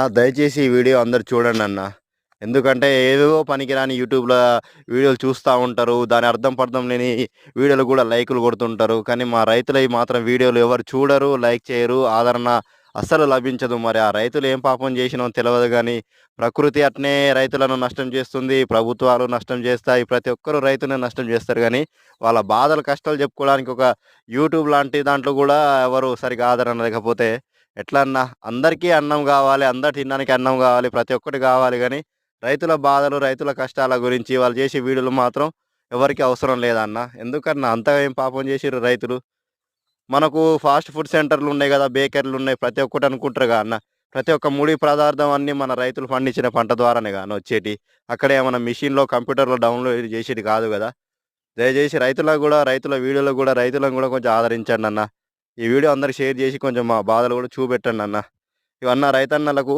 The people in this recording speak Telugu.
దయచేసి ఈ వీడియో అందరూ చూడండన్న. ఎందుకంటే ఏవేవో పనికిరాని యూట్యూబ్‌ల వీడియోలు చూస్తా ఉంటారు. దాని అర్థం పర్థం లేని వీడియోలు గూడా లైకులు కొడుతుంటారు. కానీ మా రైతులయి మాత్రం వీడియోలు ఎవరు చూడరు, లైక్ చేయరు, ఆదరణ అస్సలు లభించదు. మరి ఆ రైతులు ఏం పాపం చేసినో తెలవదు గానీ, ప్రకృతి అట్నే రైతులను నష్టం చేస్తుంది. ప్రభుత్వాలు నష్టం చేస్తాయి. ప్రతి ఒక్కరు రైతుని నష్టం చేస్తారు గానీ, వాళ్ళ బాధలు, కష్టాలు చెప్పుకోవడానికి ఒక యూట్యూబ్ లాంటి దాంట్లో గూడా ఎవరు సరిగ్గా ఆదరణ లేకపోతే ఎట్లా అన్నా? అందరికీ అన్నం గావాలి. అందరు తినడానికి అన్నం గావాలి. ప్రతి ఒక్కటి గావాలి గానీ, రైతుల బాధలు, రైతుల కష్టాల గురించి వాళ్ళు చేసే వీడియోలు మాత్రం ఎవరికీ అవసరం లేదన్న. ఎందుకన్నా అంతగా ఏం పాపం చేసిర్రు రైతులు? మనకు ఫాస్ట్ ఫుడ్ సెంటర్‌లున్నాయి గదా! బేకరీలున్నాయి. ప్రతి ఒక్కటి అనుకుంటారుగా అన్న. ప్రతి ఒక్క ముడి పదార్థం అన్నీ మన రైతులు పండించిన పంట ద్వారానేగా అన్న వచ్చేటియి. అక్కడేమన్నా మిషన్‌లో, కంప్యూటర్‌లో డౌన్‌లోడ్ చేసేటి కాదు గదా! దయచేసి రైతులకు గూడా, రైతుల వీడియోలకు గూడా రైతులను గూడా కొంచెం ఆదరించండన్న. ఈ వీడియో అందరికి షేర్ చేసి కొంచెం మా బాధలు గూడా చూపెట్టండన్న. ఇవన్న రైతన్నలకు